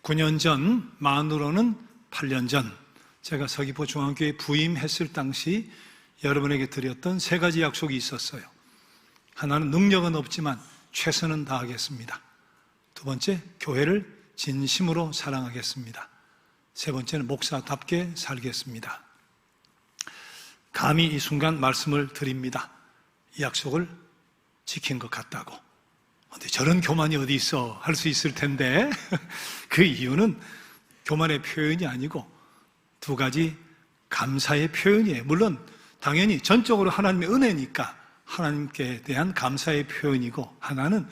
9년 전, 만으로는 8년 전 제가 서귀포 중앙교회 부임했을 당시 여러분에게 드렸던 3가지 약속이 있었어요. 하나는 능력은 없지만 최선은 다하겠습니다. 2번째, 교회를 진심으로 사랑하겠습니다. 3번째는 목사답게 살겠습니다. 감히 이 순간 말씀을 드립니다. 이 약속을 지킨 것 같다고. 근데 저런 교만이 어디 있어? 할 수 있을 텐데 그 이유는 교만의 표현이 아니고 2가지 감사의 표현이에요. 물론 당연히 전적으로 하나님의 은혜니까 하나님께 대한 감사의 표현이고, 하나는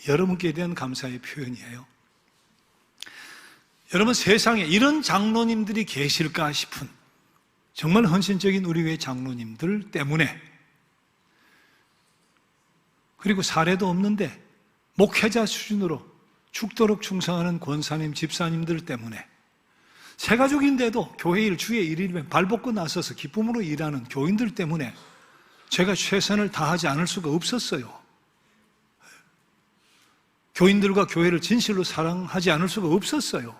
여러분께 대한 감사의 표현이에요. 여러분, 세상에 이런 장로님들이 계실까 싶은 정말 헌신적인 우리 교회 장로님들 때문에, 그리고 사례도 없는데 목회자 수준으로 죽도록 충성하는 권사님, 집사님들 때문에, 새가족인데도 교회 일 주에 1일이면 발벗고 나서서 기쁨으로 일하는 교인들 때문에 제가 최선을 다하지 않을 수가 없었어요. 교인들과 교회를 진실로 사랑하지 않을 수가 없었어요.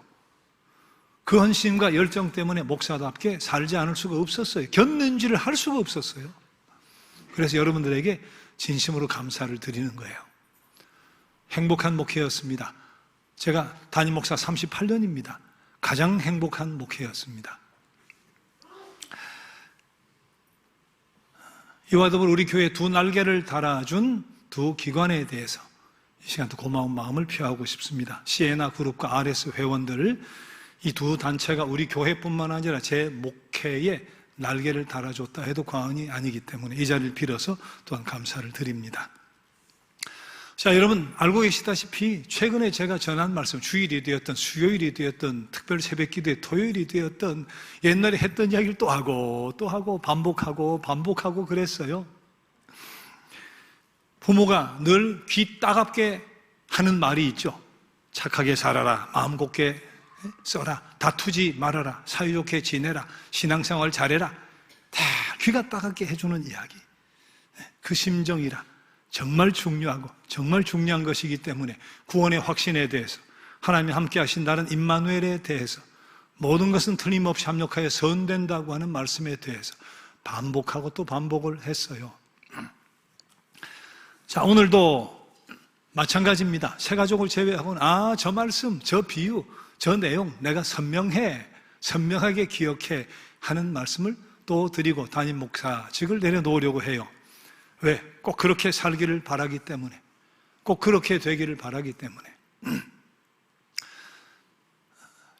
그 헌신과 열정 때문에 목사답게 살지 않을 수가 없었어요. 견는지를 할 수가 없었어요. 그래서 여러분들에게 진심으로 감사를 드리는 거예요. 행복한 목회였습니다. 제가 담임 목사 38년입니다. 가장 행복한 목회였습니다. 이와 더불어 우리 교회에 2 날개를 달아준 2 기관에 대해서 이 시간도 고마운 마음을 표하고 싶습니다. 시에나 그룹과 RS 회원들, 이 2 단체가 우리 교회뿐만 아니라 제 목회에 날개를 달아줬다 해도 과언이 아니기 때문에 이 자리를 빌어서 또한 감사를 드립니다. 자, 여러분 알고 계시다시피 최근에 제가 전한 말씀, 주일이 되었던 수요일이 되었던 특별 새벽기도의 토요일이 되었던 옛날에 했던 이야기를 또 하고 반복하고 그랬어요. 부모가 늘 귀 따갑게 하는 말이 있죠. 착하게 살아라, 마음 곱게 써라, 다투지 말아라, 사이좋게 지내라, 신앙생활 잘해라. 다 귀가 따갑게 해주는 이야기. 그 심정이라 정말 중요하고 정말 중요한 것이기 때문에 구원의 확신에 대해서, 하나님이 함께 하신다는 임마누엘에 대해서, 모든 것은 틀림없이 합력하여 선된다고 하는 말씀에 대해서 반복하고 또 반복을 했어요. 자, 오늘도 마찬가지입니다. 새가족을 제외하고는 저 말씀, 저 비유, 저 내용 내가 선명하게 기억해 하는 말씀을 또 드리고 담임 목사직을 내려놓으려고 해요. 왜? 꼭 그렇게 살기를 바라기 때문에, 꼭 그렇게 되기를 바라기 때문에.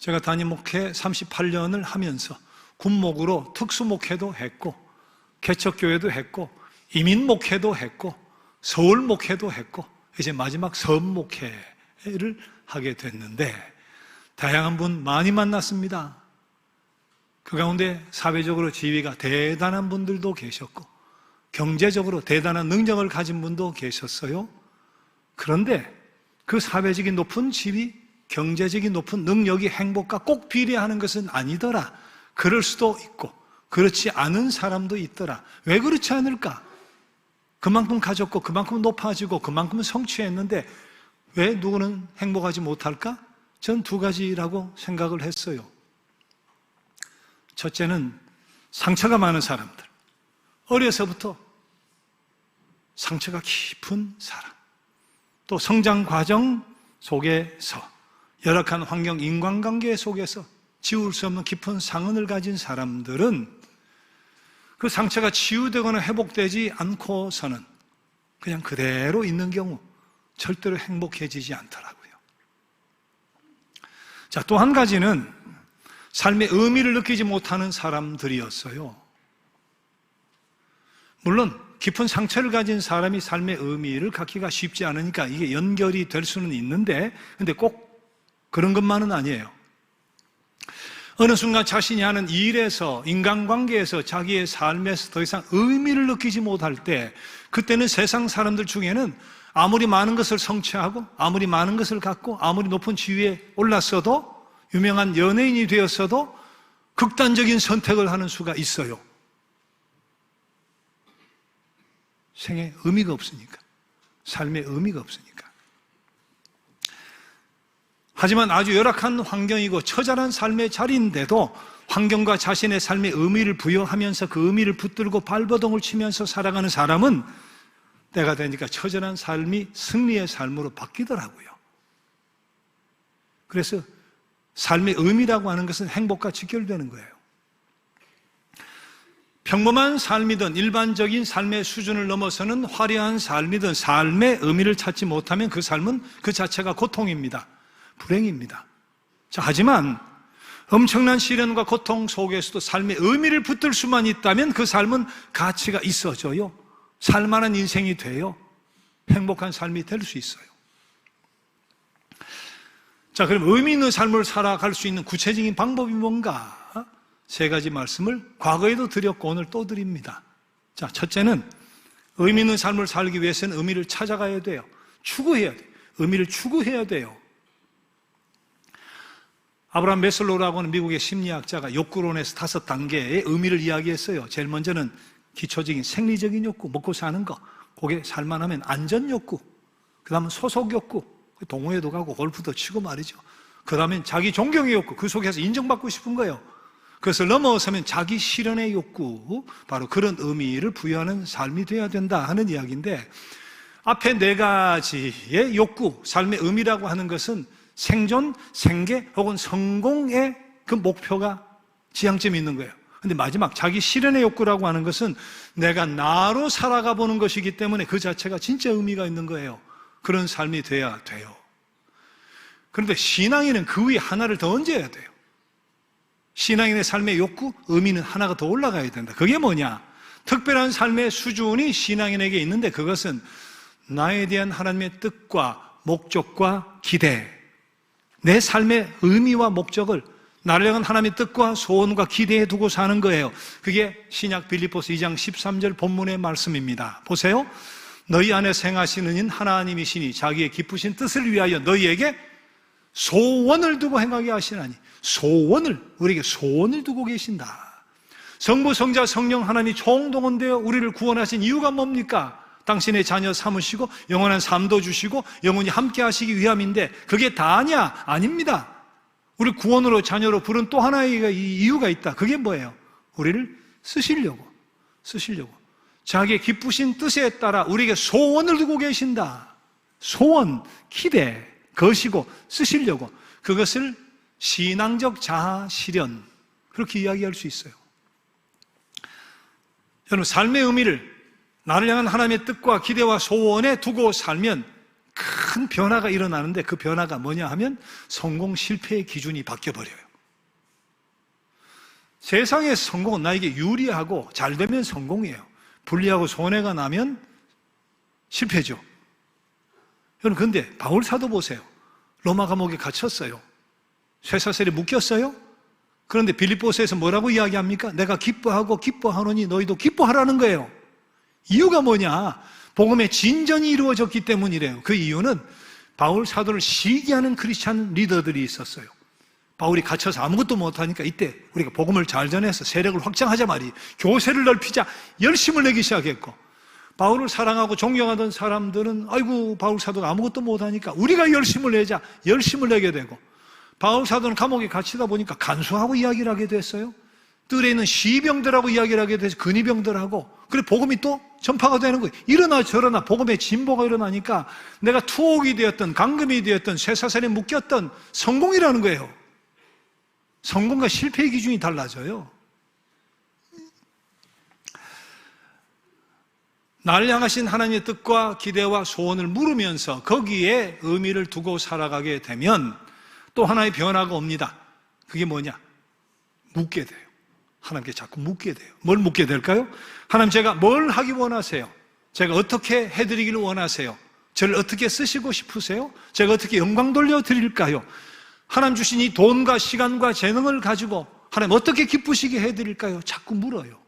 제가 담임 목회 38년을 하면서 군목으로 특수목회도 했고, 개척교회도 했고, 이민 목회도 했고, 서울 목회도 했고, 이제 마지막 섬 목회를 하게 됐는데 다양한 분 많이 만났습니다. 그 가운데 사회적으로 지위가 대단한 분들도 계셨고, 경제적으로 대단한 능력을 가진 분도 계셨어요. 그런데 그 사회적인 높은 지위, 경제적인 높은 능력이 행복과 꼭 비례하는 것은 아니더라. 그럴 수도 있고 그렇지 않은 사람도 있더라. 왜 그렇지 않을까? 그만큼 가졌고 그만큼 높아지고 그만큼 성취했는데 왜 누구는 행복하지 못할까? 전 2가지라고 생각을 했어요. 첫째는 상처가 많은 사람들, 어려서부터 상처가 깊은 사람, 또 성장 과정 속에서 열악한 환경, 인간관계 속에서 지울 수 없는 깊은 상흔을 가진 사람들은 그 상처가 치유되거나 회복되지 않고서는 그냥 그대로 있는 경우 절대로 행복해지지 않더라고요. 자, 또 한 가지는 삶의 의미를 느끼지 못하는 사람들이었어요. 물론 깊은 상처를 가진 사람이 삶의 의미를 갖기가 쉽지 않으니까 이게 연결이 될 수는 있는데, 근데 꼭 그런 것만은 아니에요. 어느 순간 자신이 하는 일에서, 인간관계에서, 자기의 삶에서 더 이상 의미를 느끼지 못할 때, 그때는 세상 사람들 중에는 아무리 많은 것을 성취하고 아무리 많은 것을 갖고 아무리 높은 지위에 올랐어도, 유명한 연예인이 되었어도 극단적인 선택을 하는 수가 있어요. 생에 의미가 없으니까, 삶에 의미가 없으니까. 하지만 아주 열악한 환경이고 처절한 삶의 자리인데도 환경과 자신의 삶의 의미를 부여하면서 그 의미를 붙들고 발버둥을 치면서 살아가는 사람은 때가 되니까 처절한 삶이 승리의 삶으로 바뀌더라고요. 그래서 삶의 의미라고 하는 것은 행복과 직결되는 거예요. 평범한 삶이든 일반적인 삶의 수준을 넘어서는 화려한 삶이든 삶의 의미를 찾지 못하면 그 삶은 그 자체가 고통입니다. 불행입니다. 자, 하지만 엄청난 시련과 고통 속에서도 삶의 의미를 붙들 수만 있다면 그 삶은 가치가 있어져요. 살만한 인생이 돼요. 행복한 삶이 될 수 있어요. 자, 그럼 의미 있는 삶을 살아갈 수 있는 구체적인 방법이 뭔가? 세 가지 말씀을 과거에도 드렸고 오늘 또 드립니다. 자, 첫째는 의미 있는 삶을 살기 위해서는 의미를 찾아가야 돼요. 추구해야 돼요. 의미를 추구해야 돼요. 아브라함 메슬로우라고 하는 미국의 심리학자가 욕구론에서 5단계의 의미를 이야기했어요. 제일 먼저는 기초적인 생리적인 욕구, 먹고 사는 거, 그게 살만하면 안전 욕구, 그 다음은 소속 욕구, 동호회도 가고 골프도 치고 말이죠. 그 다음엔 자기 존경의 욕구, 그 속에서 인정받고 싶은 거예요. 그것을 넘어서면 자기 실현의 욕구, 바로 그런 의미를 부여하는 삶이 되어야 된다 하는 이야기인데, 앞에 4가지의 욕구, 삶의 의미라고 하는 것은 생존, 생계 혹은 성공의 그 목표가 지향점이 있는 거예요. 근데 마지막 자기 실현의 욕구라고 하는 것은 내가 나로 살아가 보는 것이기 때문에 그 자체가 진짜 의미가 있는 거예요. 그런 삶이 돼야 돼요. 그런데 신앙인은 그 위에 하나를 더 얹어야 돼요. 신앙인의 삶의 욕구, 의미는 하나가 더 올라가야 된다. 그게 뭐냐? 특별한 삶의 수준이 신앙인에게 있는데 그것은 나에 대한 하나님의 뜻과 목적과 기대, 내 삶의 의미와 목적을 나를 향한 하나님의 뜻과 소원과 기대에 두고 사는 거예요. 그게 신약 빌립보서 2장 13절 본문의 말씀입니다. 보세요. 너희 안에 행하시는 인 하나님이시니 자기의 기쁘신 뜻을 위하여 너희에게 소원을 두고 행하게 하시나니, 소원을, 우리에게 소원을 두고 계신다. 성부, 성자, 성령 하나님이 총동원되어 우리를 구원하신 이유가 뭡니까? 당신의 자녀 삼으시고 영원한 삶도 주시고 영원히 함께 하시기 위함인데 그게 다냐? 아닙니다. 우리 구원으로 자녀로 부른 또 하나의 이유가 있다. 그게 뭐예요? 우리를 쓰시려고. 자기의 기쁘신 뜻에 따라 우리에게 소원을 두고 계신다. 소원, 기대, 거시고 쓰시려고. 그것을 신앙적 자아 실현, 그렇게 이야기할 수 있어요. 여러분, 삶의 의미를 나를 향한 하나님의 뜻과 기대와 소원에 두고 살면 큰 변화가 일어나는데 그 변화가 뭐냐 하면 성공, 실패의 기준이 바뀌어버려요. 세상의 성공은 나에게 유리하고 잘 되면 성공이에요. 불리하고 손해가 나면 실패죠. 여러분, 근데 바울 사도 보세요. 로마 감옥에 갇혔어요. 쇠사슬에 묶였어요. 그런데 빌립보서에서 뭐라고 이야기합니까? 내가 기뻐하고 기뻐하노니 너희도 기뻐하라는 거예요. 이유가 뭐냐? 복음의 진전이 이루어졌기 때문이래요. 그 이유는 바울 사도를 시기하는 크리스찬 리더들이 있었어요. 바울이 갇혀서 아무것도 못하니까 이때 우리가 복음을 잘 전해서 세력을 확장하자 말이에요. 교세를 넓히자 열심을 내기 시작했고, 바울을 사랑하고 존경하던 사람들은 아이고 바울 사도가 아무것도 못하니까 우리가 열심을 내자 열심을 내게 되고, 바울 사도는 감옥에 갇히다 보니까 간수하고 이야기를 하게 됐어요. 뜰에 있는 시병들하고 이야기를 하게 돼서 근위병들하고, 그래 복음이 또 전파가 되는 거예요. 이러나 저러나 복음의 진보가 일어나니까 내가 투옥이 되었던 감금이 되었던 쇠사슬에 묶였던 성공이라는 거예요. 성공과 실패의 기준이 달라져요. 나를 향하신 하나님의 뜻과 기대와 소원을 물으면서 거기에 의미를 두고 살아가게 되면 또 하나의 변화가 옵니다. 그게 뭐냐? 묻게 돼요. 하나님께 자꾸 묻게 돼요. 뭘 묻게 될까요? 하나님, 제가 뭘 하기 원하세요? 제가 어떻게 해드리기를 원하세요? 저를 어떻게 쓰시고 싶으세요? 제가 어떻게 영광 돌려드릴까요? 하나님 주신 이 돈과 시간과 재능을 가지고 하나님 어떻게 기쁘시게 해드릴까요? 자꾸 물어요.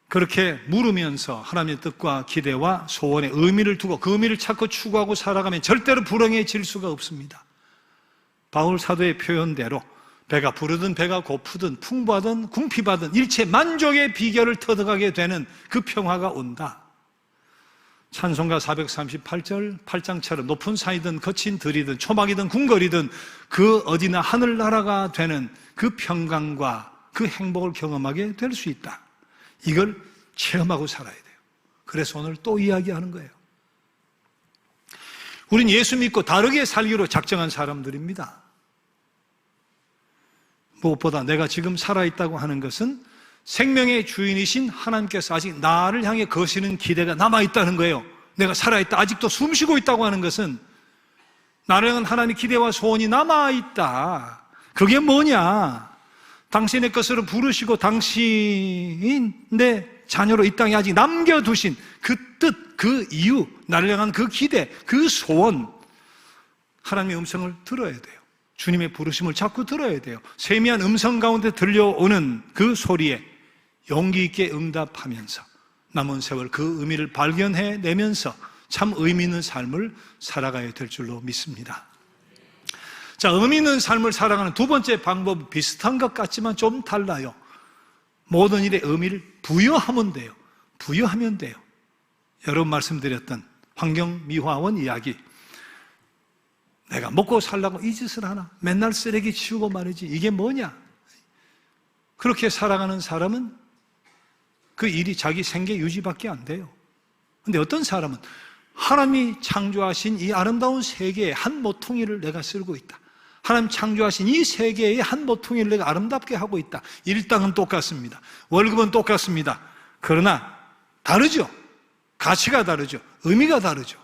그렇게 물으면서 하나님의 뜻과 기대와 소원의 의미를 두고 그 의미를 찾고 추구하고 살아가면 절대로 불행해질 수가 없습니다. 바울 사도의 표현대로 배가 부르든 배가 고프든 풍부하든 궁핍하든 일체 만족의 비결을 터득하게 되는 그 평화가 온다. 찬송가 438절 8장처럼 높은 산이든 거친 들이든 초막이든 궁궐이든 그 어디나 하늘나라가 되는 그 평강과 그 행복을 경험하게 될 수 있다. 이걸 체험하고 살아야 돼요. 그래서 오늘 또 이야기하는 거예요. 우린 예수 믿고 다르게 살기로 작정한 사람들입니다. 무엇보다 내가 지금 살아있다고 하는 것은 생명의 주인이신 하나님께서 아직 나를 향해 거시는 기대가 남아있다는 거예요. 내가 살아있다, 아직도 숨쉬고 있다고 하는 것은 나를 향한 하나님의 기대와 소원이 남아있다. 그게 뭐냐? 당신의 것으로 부르시고 당신의 자녀로 이 땅에 아직 남겨두신 그 뜻, 그 이유, 나를 향한 그 기대, 그 소원, 하나님의 음성을 들어야 돼요. 주님의 부르심을 자꾸 들어야 돼요. 세미한 음성 가운데 들려오는 그 소리에 용기 있게 응답하면서 남은 세월 그 의미를 발견해내면서 참 의미 있는 삶을 살아가야 될 줄로 믿습니다. 자, 의미 있는 삶을 살아가는 두 번째 방법은 비슷한 것 같지만 좀 달라요. 모든 일에 의미를 부여하면 돼요. 부여하면 돼요. 여러 번 말씀드렸던 환경미화원 이야기. 내가 먹고 살려고 이 짓을 하나? 맨날 쓰레기 치우고 말이지. 이게 뭐냐? 그렇게 살아가는 사람은 그 일이 자기 생계 유지밖에 안 돼요. 근데 어떤 사람은 하나님이 창조하신 이 아름다운 세계의 한 모퉁이를 내가 쓸고 있다. 하나님 창조하신 이 세계의 한 모퉁이를 내가 아름답게 하고 있다. 일당은 똑같습니다. 월급은 똑같습니다. 그러나 다르죠. 가치가 다르죠. 의미가 다르죠.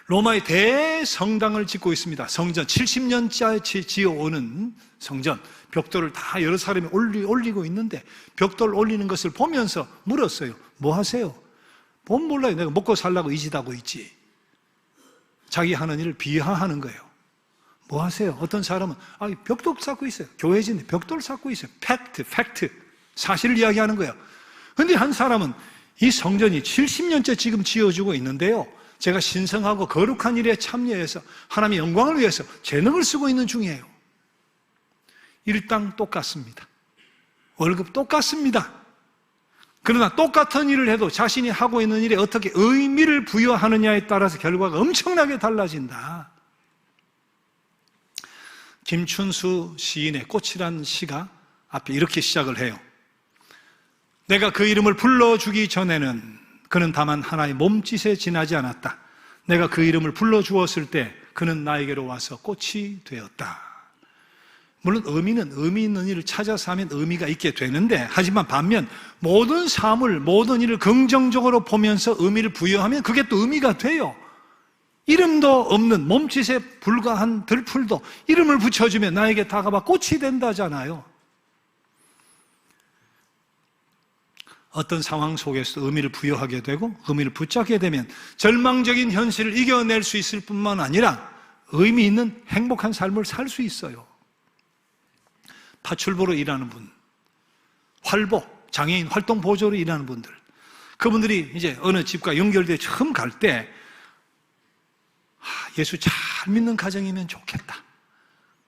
로마의 대성당을 짓고 있습니다. 성전 70년째 지어오는 성전, 벽돌을 다 여러 사람이 올리고 있는데 벽돌 올리는 것을 보면서 물었어요. 뭐 하세요? 본 몰라요. 내가 먹고 살라고 이 짓 하고 있지. 자기 하는 일을 비하하는 거예요. 뭐 하세요? 어떤 사람은 벽돌 쌓고 있어요. 교회진데 벽돌 쌓고 있어요. 팩트 사실을 이야기하는 거예요. 그런데 한 사람은 이 성전이 70년째 지금 지어지고 있는데요, 제가 신성하고 거룩한 일에 참여해서 하나님의 영광을 위해서 재능을 쓰고 있는 중이에요. 일당 똑같습니다. 월급 똑같습니다. 그러나 똑같은 일을 해도 자신이 하고 있는 일에 어떻게 의미를 부여하느냐에 따라서 결과가 엄청나게 달라진다. 김춘수 시인의 꽃이란 시가 앞에 이렇게 시작을 해요. 내가 그 이름을 불러주기 전에는 그는 다만 하나의 몸짓에 지나지 않았다. 내가 그 이름을 불러주었을 때 그는 나에게로 와서 꽃이 되었다. 물론 의미 있는 일을 찾아서 하면 의미가 있게 되는데, 하지만 반면 모든 사물, 모든 일을 긍정적으로 보면서 의미를 부여하면 그게 또 의미가 돼요. 이름도 없는 몸짓에 불과한 들풀도 이름을 붙여주면 나에게 다가와 꽃이 된다잖아요. 어떤 상황 속에서 의미를 부여하게 되고 의미를 붙잡게 되면 절망적인 현실을 이겨낼 수 있을 뿐만 아니라 의미 있는 행복한 삶을 살 수 있어요. 파출부로 일하는 분, 활보, 장애인 활동 보조로 일하는 분들, 그분들이 이제 어느 집과 연결돼 처음 갈 때 예수 잘 믿는 가정이면 좋겠다.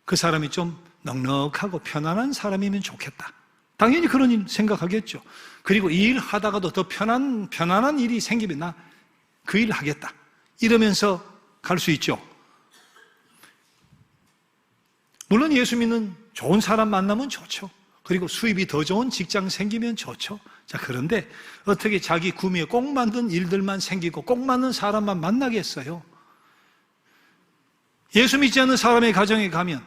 그 사람이 좀 넉넉하고 편안한 사람이면 좋겠다. 당연히 그런 생각하겠죠. 그리고 이 일 하다가도 더 편안한 일이 생기면 나 그 일 하겠다. 이러면서 갈 수 있죠. 물론 예수 믿는 좋은 사람 만나면 좋죠. 그리고 수입이 더 좋은 직장 생기면 좋죠. 자, 그런데 어떻게 자기 구미에 꼭 맞는 일들만 생기고 꼭 맞는 사람만 만나겠어요? 예수 믿지 않는 사람의 가정에 가면,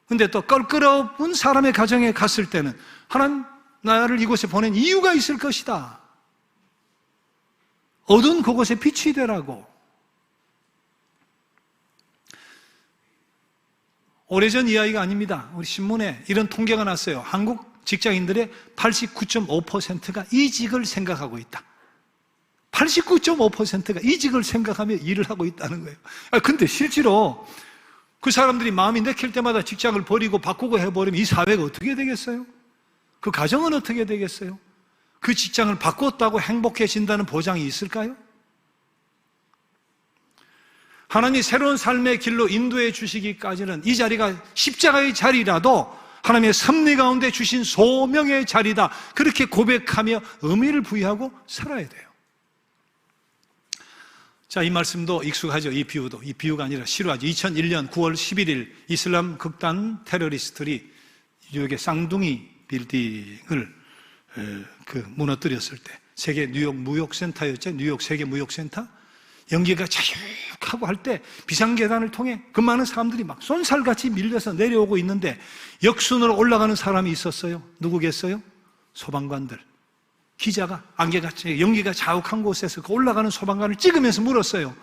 근데 또 껄끄러운 사람의 가정에 갔을 때는 하나님 나를 이곳에 보낸 이유가 있을 것이다. 어두운 그곳에 빛이 되라고. 오래전 이야기가 아닙니다. 우리 신문에 이런 통계가 났어요. 한국 직장인들의 89.5%가 이직을 생각하고 있다. 89.5%가 이직을 생각하며 일을 하고 있다는 거예요. 근데 실제로 그 사람들이 마음이 내킬 때마다 직장을 버리고 바꾸고 해버리면 이 사회가 어떻게 되겠어요? 그 가정은 어떻게 되겠어요? 그 직장을 바꿨다고 행복해진다는 보장이 있을까요? 하나님이 새로운 삶의 길로 인도해 주시기까지는 이 자리가 십자가의 자리라도 하나님의 섭리 가운데 주신 소명의 자리다. 그렇게 고백하며 의미를 부여하고 살아야 돼요. 자, 이 말씀도 익숙하죠. 이 비유도. 이 비유가 아니라 실화죠. 2001년 9월 11일 이슬람 극단 테러리스트들이 뉴욕의 쌍둥이 빌딩을 무너뜨렸을 때, 세계 뉴욕 무역센터였죠. 뉴욕 세계 무역센터. 연기가 자욱하고 할 때 비상계단을 통해 그 많은 사람들이 막 쏜살같이 밀려서 내려오고 있는데 역순으로 올라가는 사람이 있었어요. 누구겠어요? 소방관들. 기자가 안개가 연기가 자욱한 곳에서 그 올라가는 소방관을 찍으면서 물었어요.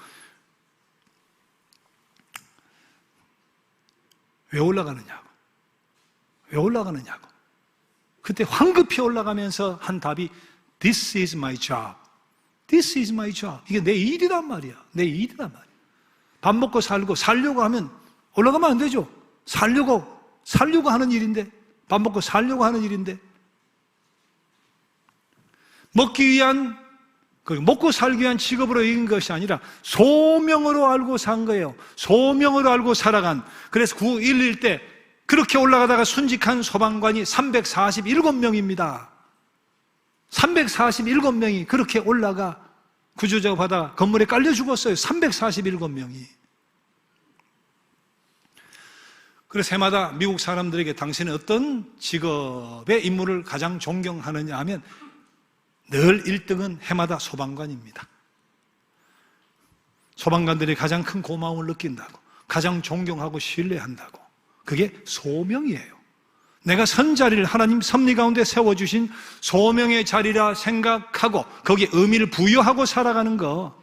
왜 올라가느냐고. 왜 올라가느냐고. 그때 황급히 올라가면서 한 답이 This is my job. This is my job. 이게 내 일이란 말이야. 내 일이란 말이야. 밥 먹고 살려고 하면 올라가면 안 되죠. 살려고 하는 일인데, 밥 먹고 살려고 하는 일인데, 먹고 살기 위한 직업으로 이긴 것이 아니라 소명으로 알고 산 거예요. 소명으로 알고 살아간. 그래서 9.11 때 그렇게 올라가다가 순직한 소방관이 347명입니다. 347명이 그렇게 올라가 구조 작업하다가 건물에 깔려 죽었어요. 347명이. 그래서 해마다 미국 사람들에게 당신은 어떤 직업의 인물을 가장 존경하느냐 하면 늘 1등은 해마다 소방관입니다. 소방관들이 가장 큰 고마움을 느낀다고, 가장 존경하고 신뢰한다고. 그게 소명이에요. 내가 선 자리를 하나님 섭리 가운데 세워주신 소명의 자리라 생각하고 거기에 의미를 부여하고 살아가는 거.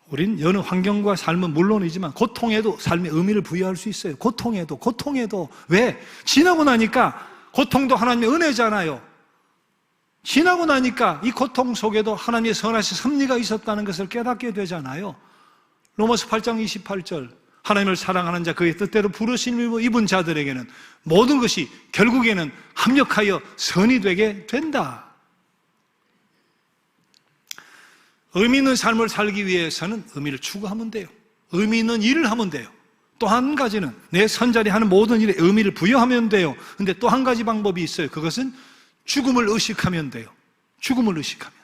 우린 여느 환경과 삶은 물론이지만 고통에도 삶의 의미를 부여할 수 있어요. 고통에도. 왜? 지나고 나니까 고통도 하나님의 은혜잖아요. 지나고 나니까 이 고통 속에도 하나님의 선하신 섭리가 있었다는 것을 깨닫게 되잖아요. 로마서 8장 28절 하나님을 사랑하는 자 그의 뜻대로 부르심을 입은 자들에게는 모든 것이 결국에는 합력하여 선이 되게 된다. 의미 있는 삶을 살기 위해서는 의미를 추구하면 돼요. 의미 있는 일을 하면 돼요. 또 한 가지는 내 선자리 하는 모든 일에 의미를 부여하면 돼요. 근데 또 한 가지 방법이 있어요. 그것은 죽음을 의식하면 돼요. 죽음을 의식하면.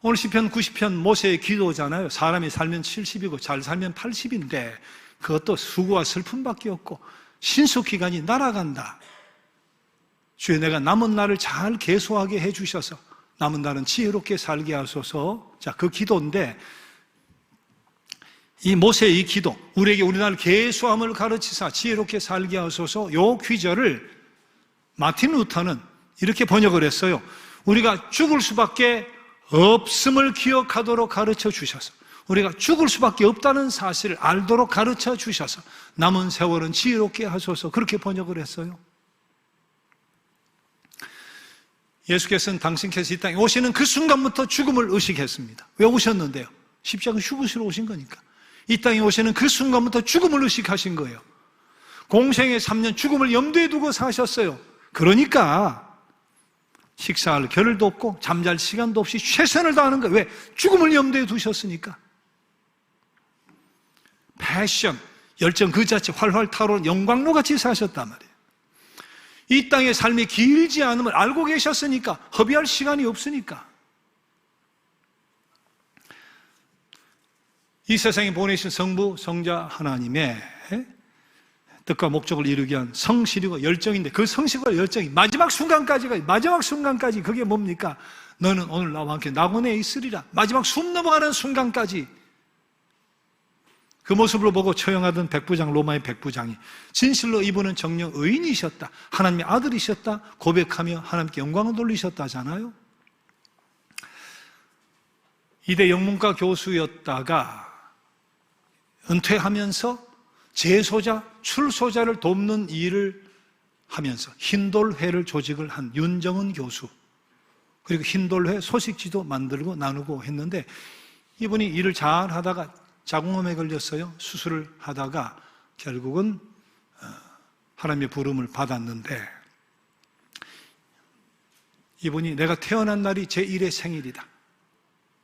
오늘 시편 90편 모세의 기도잖아요. 사람이 살면 70이고 잘 살면 80인데 그것도 수고와 슬픔밖에 없고 신속기간이 날아간다. 주여 내가 남은 날을 잘 계수하게 해주셔서 남은 날은 지혜롭게 살게 하소서. 자, 그 기도인데 이 모세의 이 기도, 우리에게 우리나라 계수함을 가르치사 지혜롭게 살게 하소서. 요 귀절을 마틴 루터는 이렇게 번역을 했어요. 우리가 죽을 수밖에 없음을 기억하도록 가르쳐 주셔서, 우리가 죽을 수밖에 없다는 사실을 알도록 가르쳐 주셔서 남은 세월은 지혜롭게 하소서. 그렇게 번역을 했어요. 예수께서는 당신께서 이 땅에 오시는 그 순간부터 죽음을 의식했습니다. 왜 오셨는데요? 십자가 죽으시러 오신 거니까. 이 땅에 오시는 그 순간부터 죽음을 의식하신 거예요. 공생의 3년 죽음을 염두에 두고 사셨어요. 그러니까 식사할 겨를도 없고 잠잘 시간도 없이 최선을 다하는 거예요. 왜? 죽음을 염두에 두셨으니까. 패션, 열정 그 자체 활활 타오르는 영광로같이 사셨단 말이에요. 이 땅의 삶이 길지 않음을 알고 계셨으니까, 허비할 시간이 없으니까. 이 세상에 보내신 성부, 성자 하나님의 뜻과 목적을 이루기 위한 성실이고 열정인데, 그 성실과 열정이 마지막 순간까지 그게 뭡니까? 너는 오늘 나와 함께 낙원에 있으리라. 마지막 숨 넘어가는 순간까지 그 모습을 보고 처형하던 백부장, 로마의 백부장이 진실로 이분은 정녕 의인이셨다, 하나님의 아들이셨다 고백하며 하나님께 영광을 돌리셨다잖아요. 이대 영문과 교수였다가 은퇴하면서 재소자, 출소자를 돕는 일을 하면서 흰돌회를 조직을 한 윤정은 교수, 그리고 흰돌회 소식지도 만들고 나누고 했는데, 이분이 일을 잘 하다가 자궁암에 걸렸어요. 수술을 하다가 결국은 하나님의 부름을 받았는데, 이분이 내가 태어난 날이 제1의 생일이다,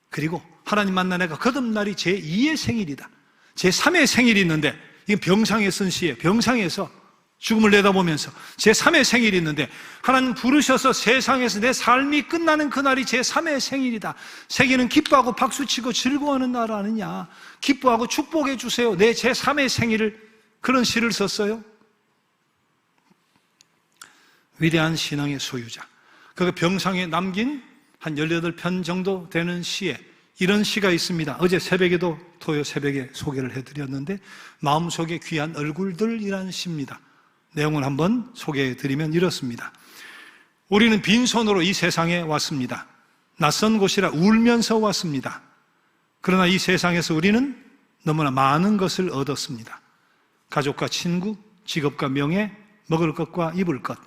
그리고 하나님 만난 애가 거듭날이 제2의 생일이다, 제3의 생일이 있는데, 이게 병상에 쓴 시에 병상에서 죽음을 내다보면서 제3의 생일이 있는데 하나님 부르셔서 세상에서 내 삶이 끝나는 그날이 제3의 생일이다. 세계는 기뻐하고 박수치고 즐거워하는 나라 아니냐. 기뻐하고 축복해 주세요. 내 제3의 생일을, 그런 시를 썼어요. 위대한 신앙의 소유자. 그가 병상에 남긴 한 18편 정도 되는 시에 이런 시가 있습니다. 어제 새벽에도 토요 새벽에 소개를 해드렸는데 마음속에 귀한 얼굴들이라는 시입니다. 내용을 한번 소개해드리면 이렇습니다. 우리는 빈손으로 이 세상에 왔습니다. 낯선 곳이라 울면서 왔습니다. 그러나 이 세상에서 우리는 너무나 많은 것을 얻었습니다. 가족과 친구, 직업과 명예, 먹을 것과 입을 것,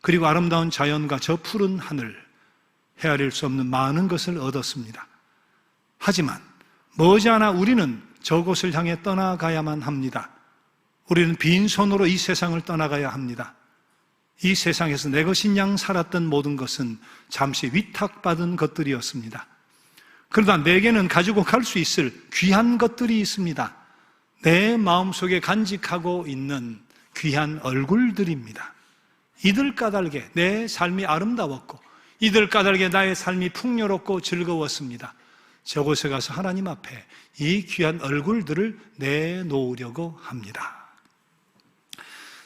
그리고 아름다운 자연과 저 푸른 하늘, 헤아릴 수 없는 많은 것을 얻었습니다. 하지만 머지않아 우리는 저곳을 향해 떠나가야만 합니다. 우리는 빈손으로 이 세상을 떠나가야 합니다. 이 세상에서 내 것인 양 살았던 모든 것은 잠시 위탁받은 것들이었습니다. 그러나 내게는 가지고 갈 수 있을 귀한 것들이 있습니다. 내 마음속에 간직하고 있는 귀한 얼굴들입니다. 이들 까닭에 내 삶이 아름다웠고 이들 까닭에 나의 삶이 풍요롭고 즐거웠습니다. 저곳에 가서 하나님 앞에 이 귀한 얼굴들을 내놓으려고 합니다.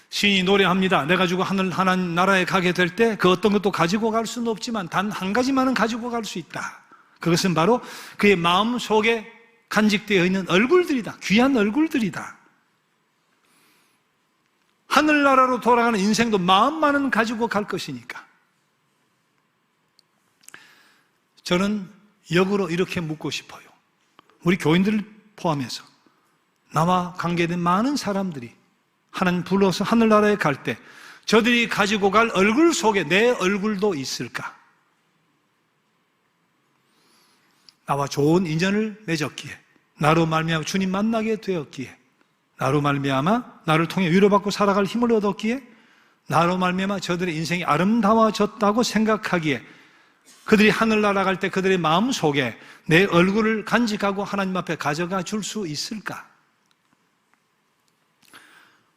시인이 노래합니다. 내가 주고 하나님 나라에 가게 될 때 그 어떤 것도 가지고 갈 수는 없지만 단 한 가지만은 가지고 갈 수 있다. 그것은 바로 그의 마음 속에 간직되어 있는 얼굴들이다. 귀한 얼굴들이다. 하늘나라로 돌아가는 인생도 마음만은 가지고 갈 것이니까. 저는 역으로 이렇게 묻고 싶어요. 우리 교인들을 포함해서 나와 관계된 많은 사람들이 하나님 불러서 하늘나라에 갈 때 저들이 가지고 갈 얼굴 속에 내 얼굴도 있을까? 나와 좋은 인연을 맺었기에, 나로 말미암아 주님 만나게 되었기에, 나로 말미암아 나를 통해 위로받고 살아갈 힘을 얻었기에, 나로 말미암아 저들의 인생이 아름다워졌다고 생각하기에 그들이 하늘나라 갈 때 그들의 마음 속에 내 얼굴을 간직하고 하나님 앞에 가져가 줄 수 있을까?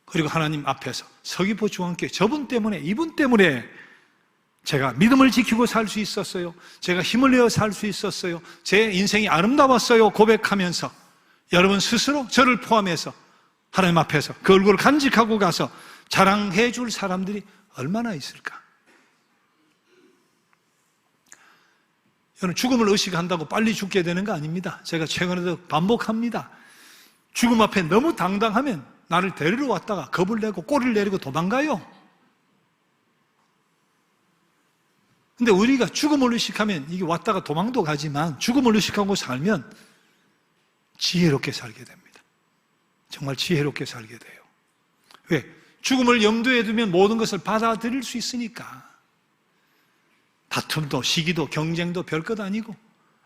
그리고 하나님 앞에서 서귀포 중앙교회 저분 때문에, 이분 때문에 제가 믿음을 지키고 살 수 있었어요. 제가 힘을 내어 살 수 있었어요. 제 인생이 아름다웠어요. 고백하면서 여러분 스스로 저를 포함해서 하나님 앞에서 그 얼굴을 간직하고 가서 자랑해 줄 사람들이 얼마나 있을까? 여러분 죽음을 의식한다고 빨리 죽게 되는 거 아닙니다. 제가 최근에도 반복합니다. 죽음 앞에 너무 당당하면 나를 데리러 왔다가 겁을 내고 꼬리를 내리고 도망가요. 근데 우리가 죽음을 의식하면 이게 왔다가 도망도 가지만 죽음을 의식하고 살면 지혜롭게 살게 됩니다. 정말 지혜롭게 살게 돼요. 왜? 죽음을 염두에 두면 모든 것을 받아들일 수 있으니까. 다툼도 시기도 경쟁도 별것 아니고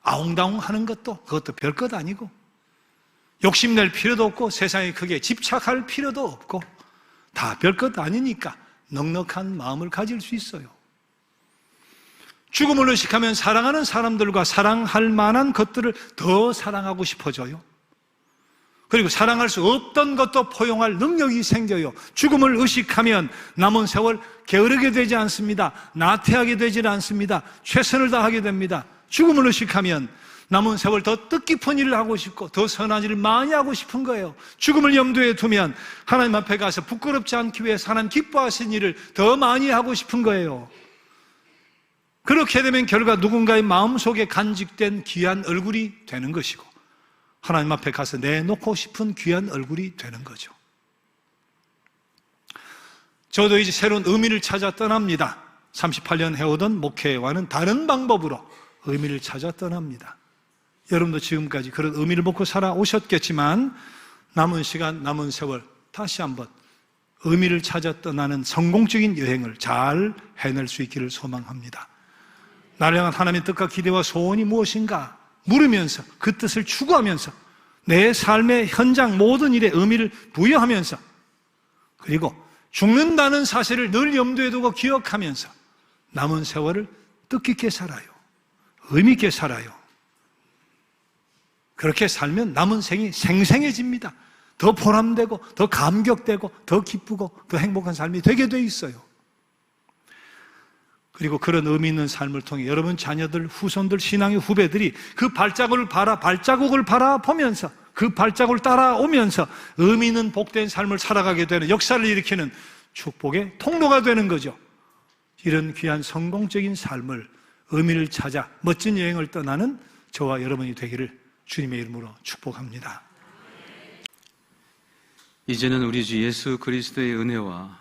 아웅다웅 하는 것도 그것도 별것 아니고 욕심낼 필요도 없고 세상에 크게 집착할 필요도 없고 다 별것 아니니까 넉넉한 마음을 가질 수 있어요. 죽음을 의식하면 사랑하는 사람들과 사랑할 만한 것들을 더 사랑하고 싶어져요. 그리고 사랑할 수 없던 것도 포용할 능력이 생겨요. 죽음을 의식하면 남은 세월 게으르게 되지 않습니다. 나태하게 되지 않습니다. 최선을 다하게 됩니다. 죽음을 의식하면 남은 세월 더 뜻깊은 일을 하고 싶고 더 선한 일을 많이 하고 싶은 거예요. 죽음을 염두에 두면 하나님 앞에 가서 부끄럽지 않기 위해서 하나님 기뻐하신 일을 더 많이 하고 싶은 거예요. 그렇게 되면 결과 누군가의 마음속에 간직된 귀한 얼굴이 되는 것이고 하나님 앞에 가서 내놓고 싶은 귀한 얼굴이 되는 거죠. 저도 이제 새로운 의미를 찾아 떠납니다. 38년 해오던 목회와는 다른 방법으로 의미를 찾아 떠납니다. 여러분도 지금까지 그런 의미를 먹고 살아오셨겠지만 남은 시간, 남은 세월 다시 한번 의미를 찾아 떠나는 성공적인 여행을 잘 해낼 수 있기를 소망합니다. 나를 향한 하나님의 뜻과 기대와 소원이 무엇인가 물으면서 그 뜻을 추구하면서 내 삶의 현장 모든 일에 의미를 부여하면서 그리고 죽는다는 사실을 늘 염두에 두고 기억하면서 남은 세월을 뜻깊게 살아요. 의미 있게 살아요. 그렇게 살면 남은 생이 생생해집니다. 더 보람되고 더 감격되고 더 기쁘고 더 행복한 삶이 되게 돼 있어요. 그리고 그런 의미 있는 삶을 통해 여러분 자녀들, 후손들, 신앙의 후배들이 그 발자국을 바라보면서 그 발자국을 따라오면서 의미 있는 복된 삶을 살아가게 되는, 역사를 일으키는 축복의 통로가 되는 거죠. 이런 귀한 성공적인 삶을, 의미를 찾아 멋진 여행을 떠나는 저와 여러분이 되기를 주님의 이름으로 축복합니다. 이제는 우리 주 예수 그리스도의 은혜와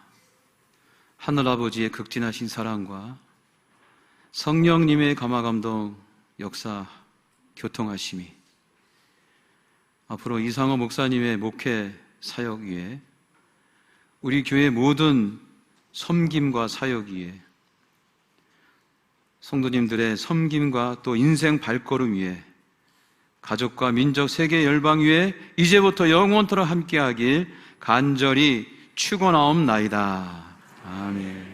하늘아버지의 극진하신 사랑과 성령님의 감화감동 역사 교통하심이 앞으로 이상호 목사님의 목회 사역 위에, 우리 교회 모든 섬김과 사역 위에, 성도님들의 섬김과 또 인생 발걸음 위에, 가족과 민족, 세계 열방 위에 이제부터 영원토록 함께하길 간절히 축원하옵나이다. 아멘.